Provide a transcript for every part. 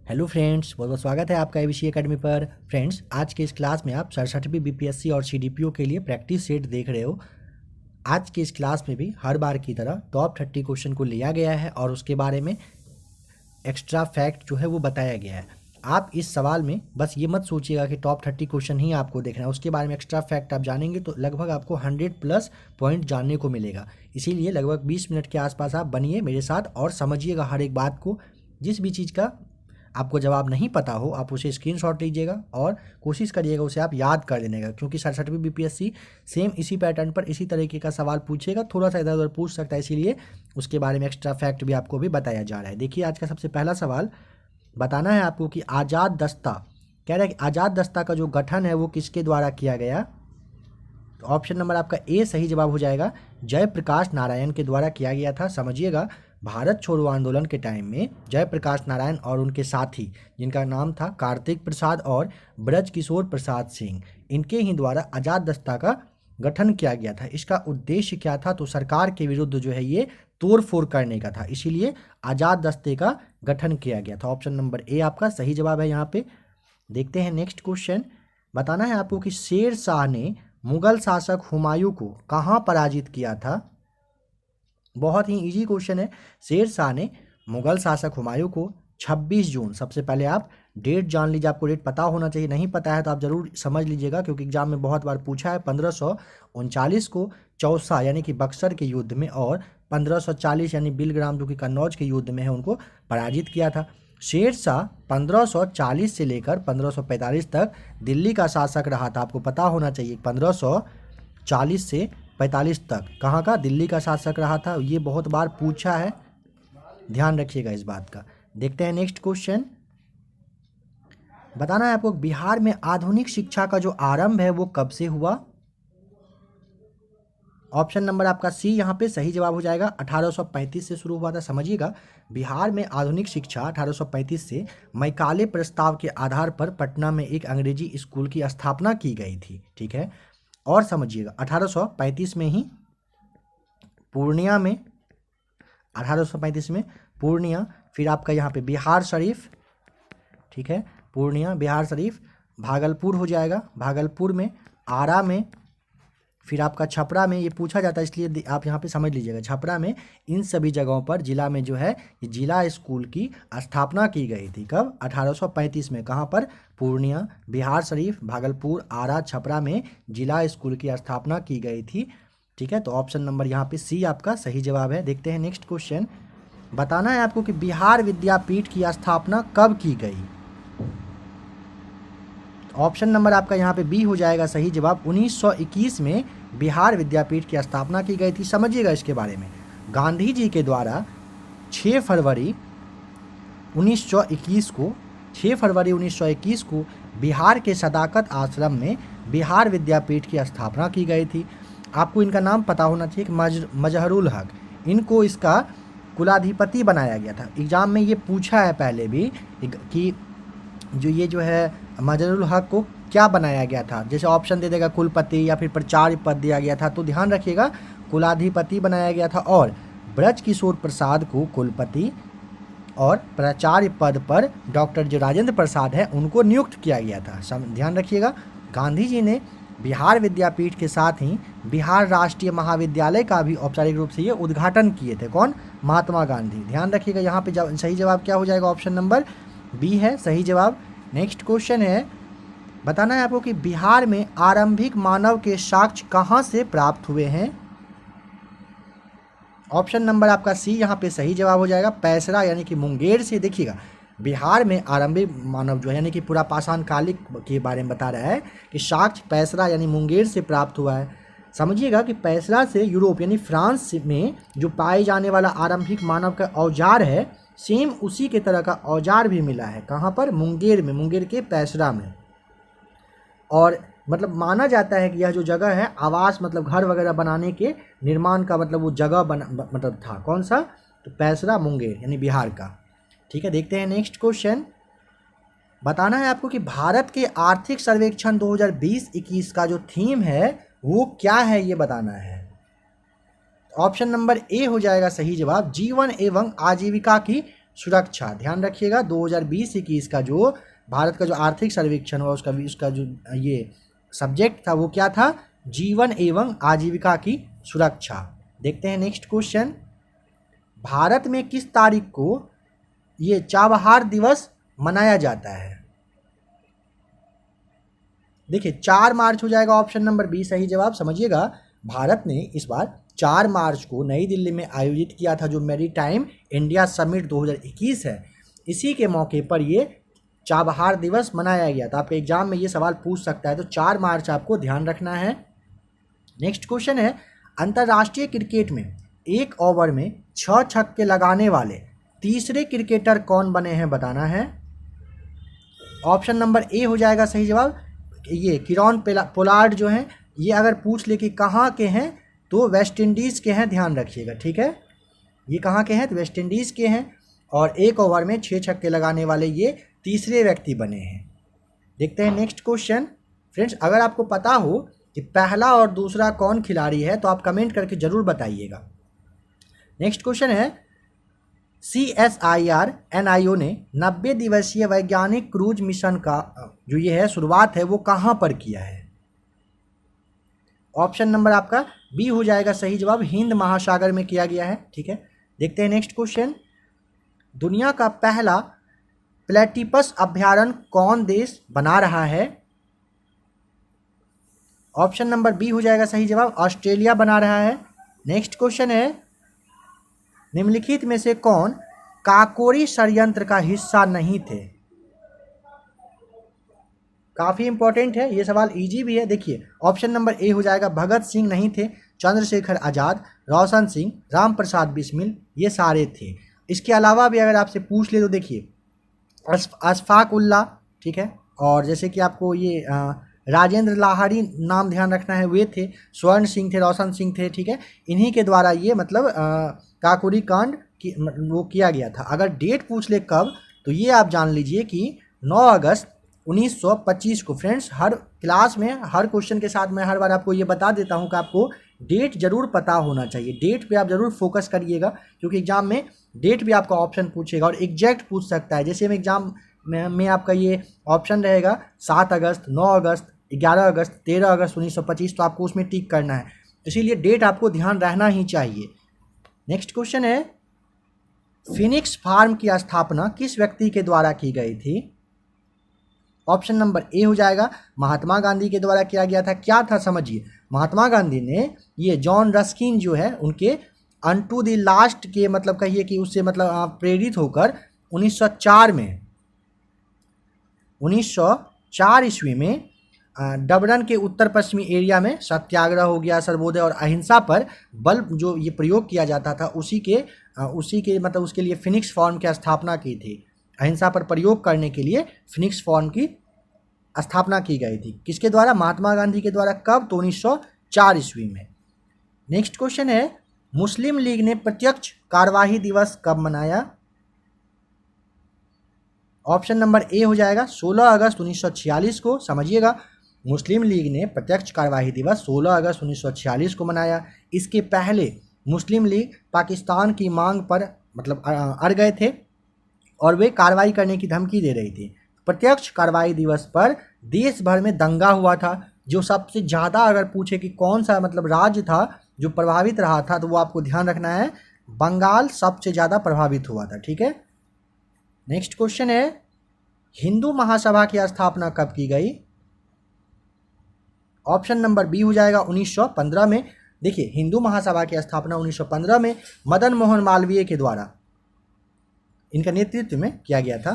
Hello friends, बहुत बहुत स्वागत है आपका एबीसी एकेडमी पर। फ्रेंड्स, आज के इस क्लास में आप 67वीं बीपीएससी और सीडीपीओ के लिए प्रैक्टिस सेट देख रहे हो। आज के इस क्लास में भी हर बार की तरह टॉप 30 क्वेश्चन को लिया गया है और उसके बारे में एक्स्ट्रा फैक्ट जो है वो बताया गया है। आप इस सवाल में बस ये मत सोचिएगा कि टॉप 30 क्वेश्चन ही आपको देखना है, उसके बारे में एक्स्ट्रा फैक्ट आप जानेंगे तो लगभग आपको 100+ पॉइंट जानने को मिलेगा। इसीलिए लगभग 20 मिनट के आसपास आप बनिए मेरे साथ और समझिएगा हर एक बात को। जिस भी चीज़ का आपको जवाब नहीं पता हो आप उसे स्क्रीनशॉट लीजिएगा और कोशिश करिएगा उसे आप याद कर लेने का, क्योंकि 67वीं बीपीएससी सेम इसी पैटर्न पर इसी तरीके का सवाल पूछेगा, थोड़ा सा इधर उधर पूछ सकता है, इसीलिए उसके बारे में एक्स्ट्रा फैक्ट भी आपको भी बताया जा रहा है। देखिए, आज का सबसे पहला सवाल बताना है आपको कि आज़ाद दस्ता, कह रहा है कि आज़ाद दस्ता का जो गठन है वो किसके द्वारा किया गया। तो ऑप्शन नंबर आपका ए सही जवाब हो जाएगा, जयप्रकाश नारायण के द्वारा किया गया था। समझिएगा, भारत छोड़ो आंदोलन के टाइम में जयप्रकाश नारायण और उनके साथी, जिनका नाम था कार्तिक प्रसाद और ब्रजकिशोर प्रसाद सिंह, इनके ही द्वारा आज़ाद दस्ता का गठन किया गया था। इसका उद्देश्य क्या था? तो सरकार के विरुद्ध जो है ये तोड़ फोड़ करने का था, इसीलिए आज़ाद दस्ते का गठन किया गया था। ऑप्शन नंबर ए आपका सही जवाब है यहाँ पे। देखते हैं नेक्स्ट क्वेश्चन। बताना है आपको कि शेर शाह ने मुगल शासक हुमायूं को कहाँ पराजित किया था। बहुत ही इजी क्वेश्चन है। शेर शाह ने मुगल शासक हुमायूं को 26 जून, सबसे पहले आप डेट जान लीजिए, आपको डेट पता होना चाहिए, नहीं पता है तो आप ज़रूर समझ लीजिएगा क्योंकि एग्जाम में बहुत बार पूछा है। 1539 को चौसा यानी कि बक्सर के युद्ध में और 1540 यानी बिलग्राम जो कि कन्नौज के युद्ध में है उनको पराजित किया था। शेर शाह 1540 से लेकर 1545 तक दिल्ली का शासक रहा था, आपको पता होना चाहिए। 1540 से 45 तक कहाँ का? दिल्ली का शासक रहा था। ये बहुत बार पूछा है, ध्यान रखिएगा इस बात का। देखते हैं नेक्स्ट क्वेश्चन। बताना है आपको बिहार में आधुनिक शिक्षा का जो आरंभ है वो कब से हुआ। ऑप्शन नंबर आपका सी यहाँ पे सही जवाब हो जाएगा, 1835 से शुरू हुआ था। समझिएगा, बिहार में आधुनिक शिक्षा 1835 से मैकाले प्रस्ताव के आधार पर पटना में एक अंग्रेजी स्कूल की स्थापना की गई थी। ठीक है, और समझिएगा 1835 में ही पूर्णिया में, 1835 में पूर्णिया, फिर आपका यहाँ पे बिहार शरीफ, ठीक है, पूर्णिया, बिहार शरीफ, भागलपुर हो जाएगा, भागलपुर में, आरा में, फिर आपका छपरा में। ये पूछा जाता है इसलिए आप यहाँ पे समझ लीजिएगा, छपरा में। इन सभी जगहों पर जिला में जो है ये जिला स्कूल की स्थापना की गई थी। कब? 1835 में। कहाँ पर? पूर्णिया, बिहार शरीफ, भागलपुर, आरा, छपरा में जिला स्कूल की स्थापना की गई थी। ठीक है, तो ऑप्शन नंबर यहाँ पे सी आपका सही जवाब है। देखते हैं नेक्स्ट क्वेश्चन। बताना है आपको कि बिहार विद्यापीठ की स्थापना कब की गई। ऑप्शन नंबर आपका यहाँ पे बी हो जाएगा सही जवाब, 1921 में बिहार विद्यापीठ की स्थापना की गई थी। समझिएगा इसके बारे में, गांधी जी के द्वारा 6 फरवरी 1921 को 6 फरवरी 1921 को बिहार के सदाकत आश्रम में बिहार विद्यापीठ की स्थापना की गई थी। आपको इनका नाम पता होना चाहिए कि मजहरुल हक, इनको इसका कुलाधिपति बनाया गया था। एग्जाम में ये पूछा है पहले भी कि जो है मजहरुल हक को क्या बनाया गया था। जैसे ऑप्शन दे देगा कुलपति या फिर प्राचार्य पद दिया गया था, तो ध्यान रखिएगा कुलाधिपति बनाया गया था और ब्रजकिशोर प्रसाद को कुलपति और प्राचार्य पद पर डॉक्टर जो राजेंद्र प्रसाद है उनको नियुक्त किया गया था। ध्यान रखिएगा, गांधी जी ने बिहार विद्यापीठ के साथ ही बिहार राष्ट्रीय महाविद्यालय का भी औपचारिक रूप से ये उद्घाटन किए थे। कौन? महात्मा गांधी। ध्यान रखिएगा, यहाँ पे सही जवाब क्या हो जाएगा? ऑप्शन नंबर बी है सही जवाब। नेक्स्ट क्वेश्चन है, बताना है आपको कि बिहार में आरंभिक मानव के साक्ष्य कहाँ से प्राप्त हुए हैं। ऑप्शन नंबर आपका सी यहाँ पे सही जवाब हो जाएगा, पैसरा यानी कि मुंगेर से। देखिएगा, बिहार में आरंभिक मानव जो है यानी कि पूरा पाषाण कालिक के बारे में बता रहा है कि साक्ष्य पैसरा यानी मुंगेर से प्राप्त हुआ है। समझिएगा कि पैसरा से यूरोप यानी फ्रांस में जो पाए जाने वाला आरंभिक मानव का औजार है, सेम उसी के तरह का औजार भी मिला है। कहाँ पर? मुंगेर में, मुंगेर के पैसरा में। और मतलब माना जाता है कि यह जो जगह है आवास मतलब घर वगैरह बनाने के निर्माण का मतलब वो जगह मतलब था। कौन सा? तो पैसरा, मुंगेर यानी बिहार का। ठीक है, देखते हैं नेक्स्ट क्वेश्चन। बताना है आपको कि भारत के आर्थिक सर्वेक्षण 2020-21 का जो थीम है वो क्या है, ये बताना है। ऑप्शन नंबर ए हो जाएगा सही जवाब, जीवन एवं आजीविका की सुरक्षा। ध्यान रखिएगा 2020-21 का जो भारत का जो आर्थिक सर्वेक्षण हुआ उसका जो ये सब्जेक्ट था वो क्या था, जीवन एवं आजीविका की सुरक्षा। देखते हैं नेक्स्ट क्वेश्चन, भारत में किस तारीख को ये चाबहार दिवस मनाया जाता है। देखिए 4 मार्च हो जाएगा, ऑप्शन नंबर बी सही जवाब। समझिएगा भारत ने इस बार 4 मार्च को नई दिल्ली में आयोजित किया था जो मैरीटाइम इंडिया समिट 2021 है, इसी के मौके पर ये चाबहार दिवस मनाया गया था। आपके एग्जाम में ये सवाल पूछ सकता है, तो 4 मार्च आपको ध्यान रखना है। नेक्स्ट क्वेश्चन है, अंतर्राष्ट्रीय क्रिकेट में एक ओवर में 6 छक्के लगाने वाले तीसरे क्रिकेटर कौन बने हैं बताना है। ऑप्शन नंबर ए हो जाएगा सही जवाब। ये किरण पोलार्ड जो हैं, ये अगर पूछ ले कि कहाँ के हैं तो वेस्ट इंडीज़ के हैं, ध्यान रखिएगा, ठीक है। ये कहाँ के हैं तो वेस्ट इंडीज़ के हैं, और एक ओवर में 6 छक्के लगाने वाले ये तीसरे व्यक्ति बने हैं। देखते हैं नेक्स्ट क्वेश्चन। फ्रेंड्स अगर आपको पता हो कि पहला और दूसरा कौन खिलाड़ी है तो आप कमेंट करके ज़रूर बताइएगा। नेक्स्ट क्वेश्चन है, CSIR NIO ने 90 दिवसीय वैज्ञानिक क्रूज मिशन का जो ये है शुरुआत है वो कहाँ पर किया है। ऑप्शन नंबर आपका बी हो जाएगा सही जवाब, हिंद महासागर में किया गया है, ठीक है। देखते हैं नेक्स्ट क्वेश्चन, दुनिया का पहला प्लेटिपस अभयारण्य कौन देश बना रहा है। ऑप्शन नंबर बी हो जाएगा सही जवाब, ऑस्ट्रेलिया बना रहा है। नेक्स्ट क्वेश्चन है, निम्नलिखित में से कौन काकोरी षड्यंत्र का हिस्सा नहीं थे। काफ़ी इंपॉर्टेंट है ये सवाल, इजी भी है। देखिए ऑप्शन नंबर ए हो जाएगा, भगत सिंह नहीं थे, चंद्रशेखर आज़ाद, रोशन सिंह, राम प्रसाद बिस्मिल, ये सारे थे। इसके अलावा भी अगर आपसे पूछ ले तो देखिए अशफाक उल्ला, ठीक है, और जैसे कि आपको ये राजेंद्र लाहड़ी नाम ध्यान रखना है, वे थे, स्वर्ण सिंह थे, रोशन सिंह थे, ठीक है। इन्हीं के द्वारा ये मतलब काकोरी कांड वो किया गया था। अगर डेट पूछ ले कब तो ये आप जान लीजिए कि 9 अगस्त 1925 को। फ्रेंड्स हर क्लास में हर क्वेश्चन के साथ मैं हर बार आपको ये बता देता हूँ कि आपको डेट जरूर पता होना चाहिए, डेट पे आप जरूर फोकस करिएगा, क्योंकि एग्जाम में डेट भी आपका ऑप्शन पूछेगा और एग्जैक्ट पूछ सकता है। जैसे में एग्जाम में आपका ये ऑप्शन रहेगा 7 अगस्त, 9 अगस्त, 11 अगस्त, 13 अगस्त 1925, तो आपको उसमें टिक करना है, इसीलिए डेट आपको ध्यान रहना ही चाहिए। नेक्स्ट क्वेश्चन है, फिनिक्स फार्म की स्थापना किस व्यक्ति के द्वारा की गई थी। ऑप्शन नंबर ए हो जाएगा, महात्मा गांधी के द्वारा किया गया था। क्या था समझिए, महात्मा गांधी ने ये जॉन रस्किन जो है उनके अनटू द लास्ट के मतलब कहिए कि उससे मतलब प्रेरित होकर 1904 ईस्वी में डबरन के उत्तर पश्चिमी एरिया में सत्याग्रह हो गया, सर्वोदय और अहिंसा पर बल जो ये प्रयोग किया जाता था उसी के मतलब उसके लिए फिनिक्स फॉर्म की स्थापना की थी। अहिंसा पर प्रयोग करने के लिए फिनिक्स फॉर्म की स्थापना की गई थी। किसके द्वारा, महात्मा गांधी के द्वारा। कब, तो 1904 ईस्वी में। नेक्स्ट क्वेश्चन है, मुस्लिम लीग ने प्रत्यक्ष कार्यवाही दिवस कब मनाया। ऑप्शन नंबर ए हो जाएगा 16 अगस्त 1946 को। समझिएगा मुस्लिम लीग ने प्रत्यक्ष कार्यवाही दिवस 16 अगस्त 1946 को मनाया। इसके पहले मुस्लिम लीग पाकिस्तान की मांग पर मतलब अड़ गए थे और वे कार्रवाई करने की धमकी दे रही थी। प्रत्यक्ष कार्रवाई दिवस पर देश भर में दंगा हुआ था। जो सबसे ज़्यादा अगर पूछे कि कौन सा मतलब राज्य था जो प्रभावित रहा था, तो वो आपको ध्यान रखना है, बंगाल सबसे ज़्यादा प्रभावित हुआ था, ठीक है। नेक्स्ट क्वेश्चन है, हिंदू महासभा की स्थापना कब की गई। ऑप्शन नंबर बी हो जाएगा 1915 में। देखिए हिंदू महासभा की स्थापना 1915 में मदन मोहन मालवीय के द्वारा इनका नेतृत्व में किया गया था।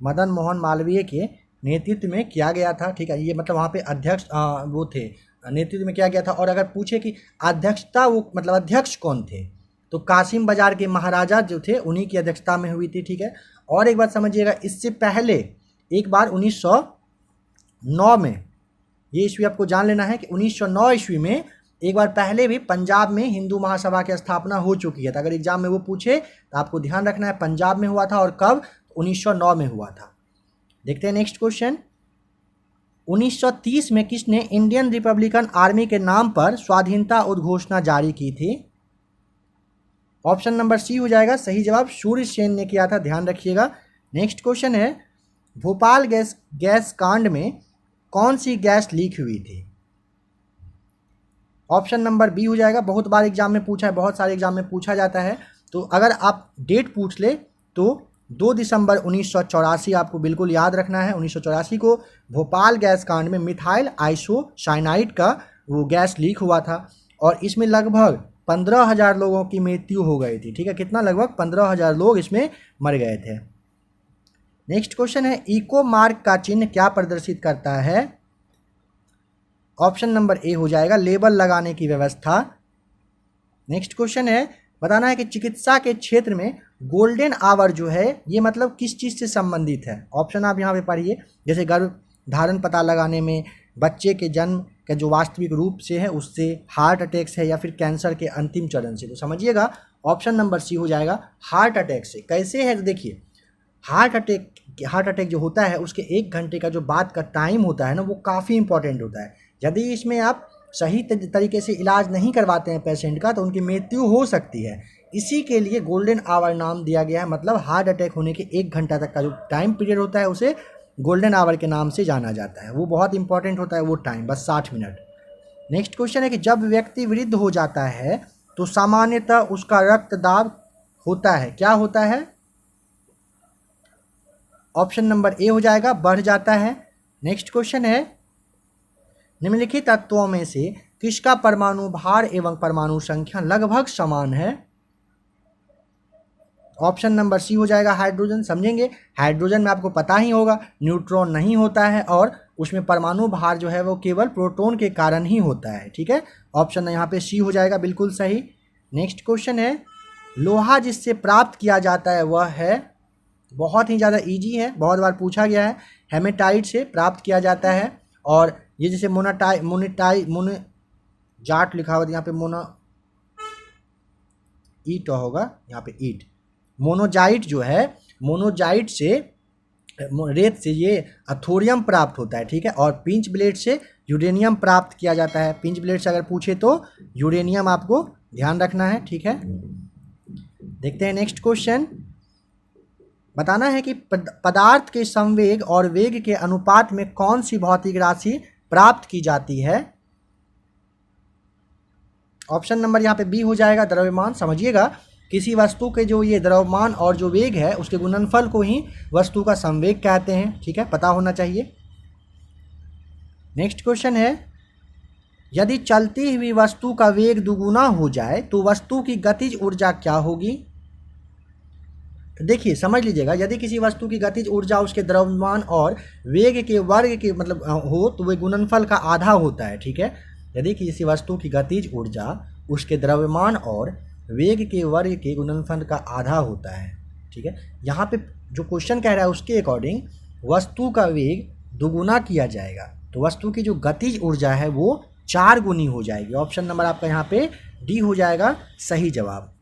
मदन मोहन मालवीय के नेतृत्व में किया गया था, ठीक है। ये मतलब वहाँ पे अध्यक्ष वो थे, नेतृत्व में किया गया था। और अगर पूछे कि अध्यक्षता वो मतलब अध्यक्ष कौन थे, तो कासिम बाजार के महाराजा जो थे उन्हीं की अध्यक्षता में हुई थी, ठीक है। और एक बात समझिएगा, इससे पहले एक बार 1909 में, ये ईस्वी आपको जान लेना है कि 1909 ईस्वी में एक बार पहले भी पंजाब में हिंदू महासभा की स्थापना हो चुकी है। तो अगर एग्जाम में वो पूछे तो आपको ध्यान रखना है पंजाब में हुआ था, और कब, 1909 में हुआ था। देखते हैं नेक्स्ट क्वेश्चन, 1930 में किसने इंडियन रिपब्लिकन आर्मी के नाम पर स्वाधीनता उद्घोषणा जारी की थी। ऑप्शन नंबर सी हो जाएगा सही जवाब, सूर्य सेन ने किया था, ध्यान रखिएगा। नेक्स्ट क्वेश्चन है, भोपाल गैस कांड में कौन सी गैस लीक हुई थी? ऑप्शन नंबर बी हो जाएगा, बहुत बार एग्जाम में पूछा है, बहुत सारे एग्जाम में पूछा जाता है, तो अगर आप डेट पूछ ले तो 2 दिसंबर 1984 आपको बिल्कुल याद रखना है। 1984 को भोपाल गैस कांड में मिथाइल आइसोसाइनाइड का वो गैस लीक हुआ था और इसमें लगभग 15,000 लोगों की मृत्यु हो गई थी। ठीक है, कितना? लगभग 15,000 लोग इसमें मर गए थे। नेक्स्ट क्वेश्चन है, इको मार्क का चिन्ह क्या प्रदर्शित करता है? ऑप्शन नंबर ए हो जाएगा, लेबल लगाने की व्यवस्था। नेक्स्ट क्वेश्चन है, बताना है कि चिकित्सा के क्षेत्र में गोल्डन आवर जो है ये मतलब किस चीज़ से संबंधित है? ऑप्शन आप यहाँ पे पढ़िए, जैसे गर्भ धारण पता लगाने में, बच्चे के जन्म का जो वास्तविक रूप से है उससे, हार्ट अटैक से, या फिर कैंसर के अंतिम चरण से। तो समझिएगा ऑप्शन नंबर सी हो जाएगा, हार्ट अटैक से। कैसे है तो देखिए, हार्ट अटैक जो होता है उसके 1 घंटे का जो बाद का टाइम होता है ना, वो काफ़ी इंपॉर्टेंट होता है। यदि इसमें आप सही तरीके से इलाज नहीं करवाते हैं पेशेंट का तो उनकी मृत्यु हो सकती है। इसी के लिए गोल्डन आवर नाम दिया गया है, मतलब हार्ट अटैक होने के 1 घंटा तक का जो टाइम पीरियड होता है उसे गोल्डन आवर के नाम से जाना जाता है। वो बहुत इंपॉर्टेंट होता है वो टाइम, बस 60 मिनट। नेक्स्ट क्वेश्चन है कि जब व्यक्ति वृद्ध हो जाता है तो सामान्यतः उसका रक्तदाब होता है, क्या होता है? ऑप्शन नंबर ए हो जाएगा, बढ़ जाता है। नेक्स्ट क्वेश्चन है, निम्नलिखित तत्वों में से किसका परमाणु भार एवं परमाणु संख्या लगभग समान है? ऑप्शन नंबर सी हो जाएगा, हाइड्रोजन। समझेंगे, हाइड्रोजन में आपको पता ही होगा न्यूट्रॉन नहीं होता है और उसमें परमाणु भार जो है वो केवल प्रोटॉन के कारण ही होता है। ठीक है, ऑप्शन यहाँ पे सी हो जाएगा, बिल्कुल सही। नेक्स्ट क्वेश्चन है, लोहा जिससे प्राप्त किया जाता है वह है, बहुत ही ज़्यादा इजी है, बहुत बार पूछा गया है, हेमेटाइट से प्राप्त किया जाता है। और ये जैसे मोनोजाट लिखा हुआ है यहाँ पे, ईट होगा यहाँ पे, ईट। मोनोजाइट जो है, मोनोजाइट से, रेत से ये अथोरियम प्राप्त होता है। ठीक है, और पिंच ब्लेड से यूरेनियम प्राप्त किया जाता है। पिंच ब्लेड से अगर पूछे तो यूरेनियम आपको ध्यान रखना है। ठीक है, देखते हैं नेक्स्ट क्वेश्चन। बताना है कि पदार्थ के संवेग और वेग के अनुपात में कौन सी भौतिक राशि प्राप्त की जाती है? ऑप्शन नंबर यहाँ पे बी हो जाएगा, द्रव्यमान। समझिएगा, किसी वस्तु के जो ये द्रव्यमान और जो वेग है उसके गुणनफल को ही वस्तु का संवेग कहते हैं। ठीक है, पता होना चाहिए। नेक्स्ट क्वेश्चन है, यदि चलती हुई वस्तु का वेग दुगुना हो जाए तो वस्तु की गतिज ऊर्जा क्या होगी? देखिए समझ लीजिएगा, यदि किसी वस्तु की गतिज ऊर्जा उसके द्रव्यमान और वेग के वर्ग के मतलब हो तो वह गुणनफल का आधा होता है। ठीक है, यदि किसी वस्तु की गतिज ऊर्जा उसके द्रव्यमान और वेग के वर्ग के गुणनफल का आधा होता है। ठीक है, यहाँ पे जो क्वेश्चन कह रहा है उसके अकॉर्डिंग वस्तु का वेग दुगुना किया जाएगा तो वस्तु की जो गतिज ऊर्जा है वो 4 गुनी हो जाएगी। ऑप्शन नंबर आपका यहाँ पे डी हो जाएगा सही जवाब।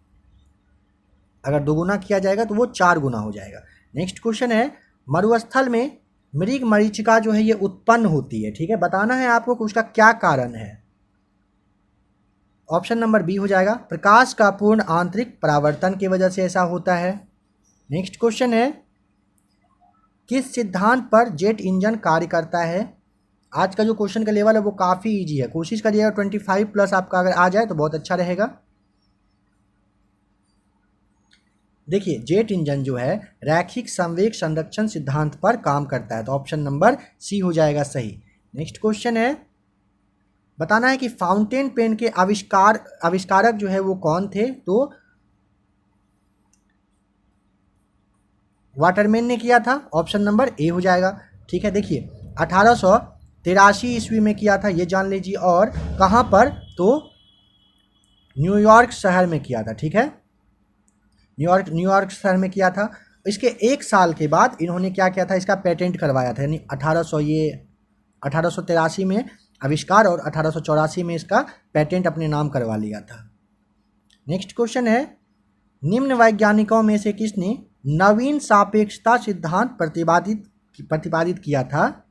अगर दोगुना किया जाएगा तो वो 4 गुना हो जाएगा। नेक्स्ट क्वेश्चन है, मरुस्थल में मृग मरीचिका जो है ये उत्पन्न होती है। ठीक है, बताना है आपको कि उसका क्या कारण है। ऑप्शन नंबर बी हो जाएगा, प्रकाश का पूर्ण आंतरिक परावर्तन की वजह से ऐसा होता है। नेक्स्ट क्वेश्चन है, किस सिद्धांत पर जेट इंजन कार्य करता है? आज का जो क्वेश्चन का लेवल है वो काफ़ी इजी है, कोशिश करिएगा 25+ आपका अगर आ जाए तो बहुत अच्छा रहेगा। देखिए, जेट इंजन जो है रैखिक संवेग संरक्षण सिद्धांत पर काम करता है, तो ऑप्शन नंबर सी हो जाएगा सही। नेक्स्ट क्वेश्चन है, बताना है कि फाउंटेन पेन के आविष्कारक जो है वो कौन थे? तो वाटरमैन ने किया था, ऑप्शन नंबर ए हो जाएगा। ठीक है, देखिए 1883 ईस्वी में किया था, ये जान लीजिए, और कहाँ पर? तो न्यूयॉर्क शहर में किया था। ठीक है, न्यूयॉर्क शहर में किया था। इसके 1 साल के बाद इन्होंने क्या किया था, इसका पेटेंट करवाया था, यानी 1883 में आविष्कार और 1884 में इसका पेटेंट अपने नाम करवा लिया था। नेक्स्ट क्वेश्चन है, निम्न वैज्ञानिकों में से किसने नवीन सापेक्षता सिद्धांत प्रतिपादित किया था?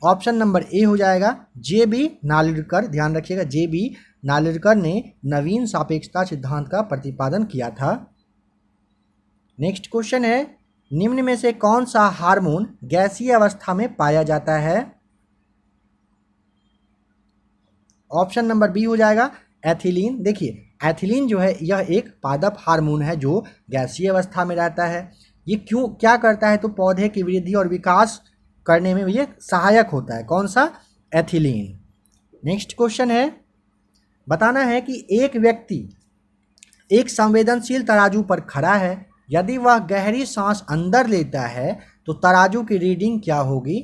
ऑप्शन नंबर ए हो जाएगा, जे बी नालिरकर। ध्यान रखिएगा, जे बी नालिरकर ने नवीन सापेक्षता सिद्धांत का प्रतिपादन किया था? नेक्स्ट क्वेश्चन है, निम्न में से कौन सा हार्मोन गैसीय अवस्था में पाया जाता है? ऑप्शन नंबर बी हो जाएगा एथिलीन। देखिए एथिलीन जो है यह एक पादप हार्मोन है जो गैसीय अवस्था में रहता है। ये क्यों क्या करता है, तो पौधे की वृद्धि और विकास करने में ये सहायक होता है। कौन सा? एथिलीन। नेक्स्ट क्वेश्चन है, बताना है कि एक व्यक्ति एक संवेदनशील तराजू पर खड़ा है, यदि वह गहरी सांस अंदर लेता है तो तराजू की रीडिंग क्या होगी?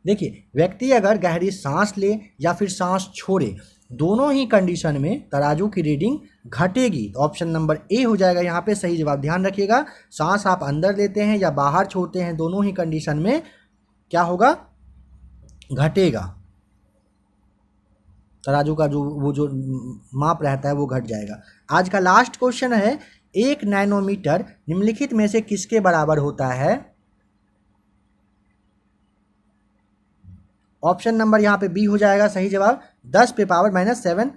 देखिए व्यक्ति अगर गहरी सांस ले या फिर सांस छोड़े, दोनों ही कंडीशन में तराजू की रीडिंग घटेगी। तो ऑप्शन नंबर ए हो जाएगा यहाँ पे सही जवाब। ध्यान रखिएगा, सांस आप अंदर लेते हैं या बाहर छोड़ते हैं, दोनों ही कंडीशन में क्या होगा? घटेगा। तराजू का जो माप रहता है वो घट जाएगा। आज का लास्ट क्वेश्चन है, 1 नैनोमीटर निम्नलिखित में से किसके बराबर होता है? ऑप्शन नंबर यहाँ पे बी हो जाएगा सही जवाब। 10 पे पावर -7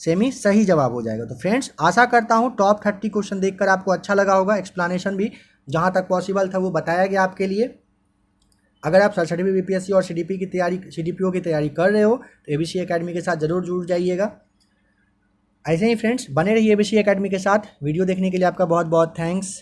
सेमी सही जवाब हो जाएगा। तो फ्रेंड्स आशा करता हूँ टॉप 30 क्वेश्चन देखकर आपको अच्छा लगा होगा। एक्सप्लेनेशन भी जहाँ तक पॉसिबल था वो बताया गया आपके लिए। अगर आप सरसठवीं बीपीएससी और सीडीपीओ की तैयारी कर रहे हो तो एबीसी एकेडमी के साथ जरूर जुड़ जाइएगा। ऐसे ही फ्रेंड्स बने रहिए एबीसी एकेडमी के साथ। वीडियो देखने के लिए आपका बहुत बहुत थैंक्स।